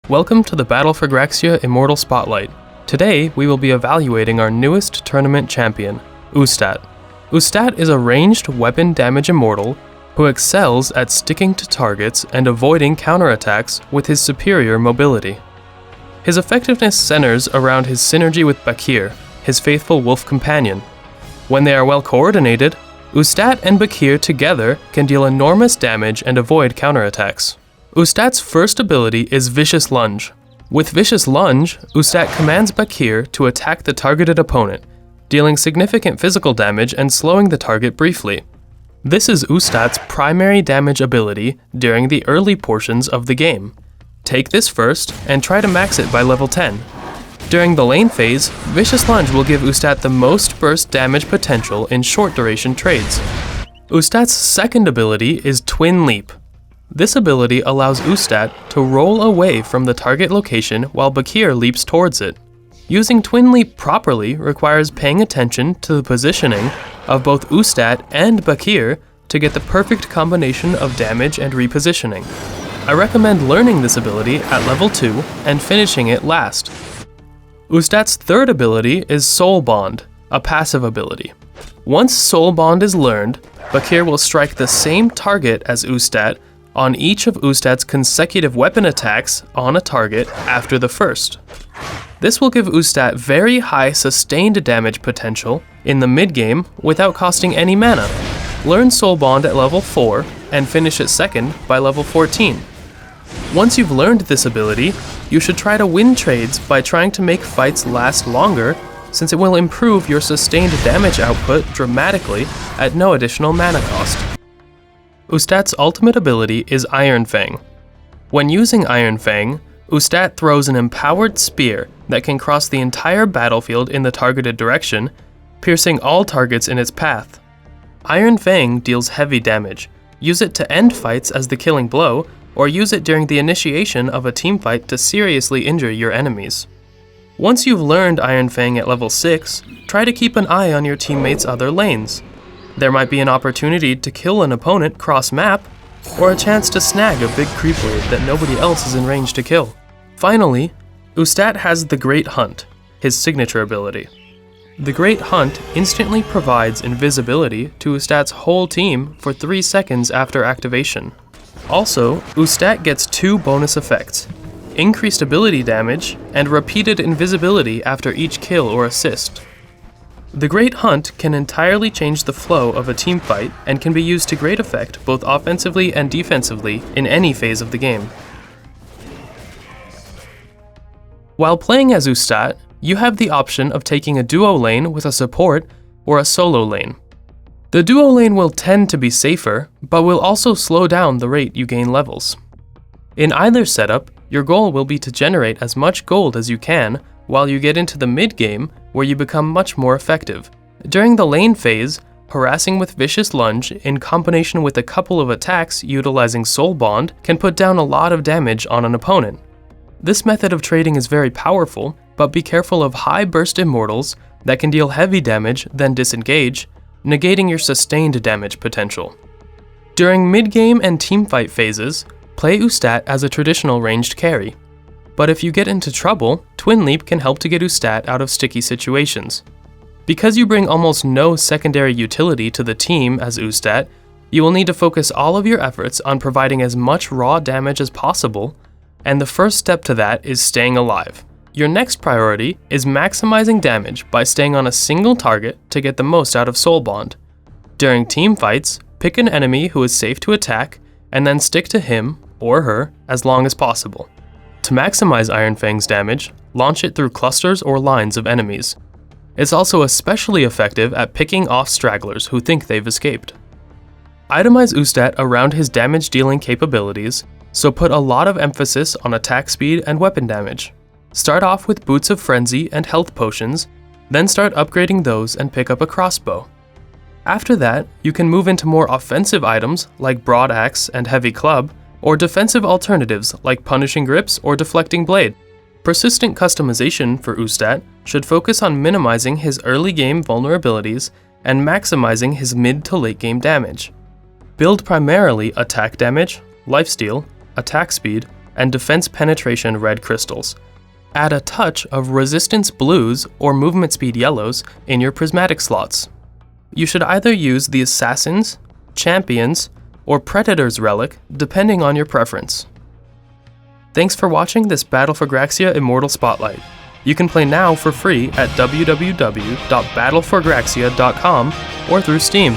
Welcome to the Battle for Graxia Immortal Spotlight. Today, we will be evaluating our newest tournament champion, Ustat. Ustat is a ranged weapon damage immortal who excels at sticking to targets and avoiding counterattacks with his superior mobility. His effectiveness centers around his synergy with Bakir, his faithful wolf companion. When they are well coordinated, Ustat and Bakir together can deal enormous damage and avoid counterattacks. Ustat's first ability is Vicious Lunge. With Vicious Lunge, Ustat commands Bakir to attack the targeted opponent, dealing significant physical damage and slowing the target briefly. This is Ustat's primary damage ability during the early portions of the game. Take this first and try to max it by level 10. During the lane phase, Vicious Lunge will give Ustat the most burst damage potential in short duration trades. Ustat's second ability is Twin Leap. This ability allows Ustat to roll away from the target location while Bakir leaps towards it. Using Twin Leap properly requires paying attention to the positioning of both Ustat and Bakir to get the perfect combination of damage and repositioning. I recommend learning this ability at level 2 and finishing it last. Ustat's third ability is Soul Bond, a passive ability. Once Soul Bond is learned, Bakir will strike the same target as Ustat on each of Ustat's consecutive weapon attacks on a target after the first. This will give Ustat very high sustained damage potential in the mid-game without costing any mana. Learn Soul Bond at level 4 and finish it second by level 14. Once you've learned this ability, you should try to win trades by trying to make fights last longer, since it will improve your sustained damage output dramatically at no additional mana cost. Ustat's ultimate ability is Iron Fang. When using Iron Fang, Ustat throws an empowered spear that can cross the entire battlefield in the targeted direction, piercing all targets in its path. Iron Fang deals heavy damage. Use it to end fights as the killing blow, or use it during the initiation of a teamfight to seriously injure your enemies. Once you've learned Iron Fang at level 6, try to keep an eye on your teammates' other lanes. There might be an opportunity to kill an opponent cross-map, or a chance to snag a big creep wave that nobody else is in range to kill. Finally, Ustat has the Great Hunt, his signature ability. The Great Hunt instantly provides invisibility to Ustat's whole team for 3 seconds after activation. Also, Ustat gets 2 bonus effects: increased ability damage and repeated invisibility after each kill or assist. The Great Hunt can entirely change the flow of a teamfight and can be used to great effect both offensively and defensively in any phase of the game. While playing as Ustat, you have the option of taking a duo lane with a support or a solo lane. The duo lane will tend to be safer, but will also slow down the rate you gain levels. In either setup, your goal will be to generate as much gold as you can while you get into the mid-game, where you become much more effective. During the lane phase, harassing with Vicious Lunge in combination with a couple of attacks utilizing Soul Bond can put down a lot of damage on an opponent. This method of trading is very powerful, but be careful of high burst immortals that can deal heavy damage then disengage, negating your sustained damage potential. During mid-game and teamfight phases, play Ustat as a traditional ranged carry. But if you get into trouble, Twin Leap can help to get Ustat out of sticky situations. Because you bring almost no secondary utility to the team as Ustat, you will need to focus all of your efforts on providing as much raw damage as possible, and the first step to that is staying alive. Your next priority is maximizing damage by staying on a single target to get the most out of Soul Bond. During team fights, pick an enemy who is safe to attack, and then stick to him or her as long as possible. To maximize Iron Fang's damage, launch it through clusters or lines of enemies. It's also especially effective at picking off stragglers who think they've escaped. Itemize Ustat around his damage-dealing capabilities, so put a lot of emphasis on attack speed and weapon damage. Start off with Boots of Frenzy and health potions, then start upgrading those and pick up a crossbow. After that, you can move into more offensive items like Broad Axe and Heavy Club, or defensive alternatives like Punishing Grips or Deflecting Blade. Persistent customization for Ustat should focus on minimizing his early game vulnerabilities and maximizing his mid to late game damage. Build primarily attack damage, lifesteal, attack speed, and defense penetration red crystals. Add a touch of resistance blues or movement speed yellows in your prismatic slots. You should either use the Assassin's, Champion's, or Predator's relic depending on your preference. Thanks for watching this Battle for Graxia Immortal Spotlight. You can play now for free at www.battleforgraxia.com or through Steam.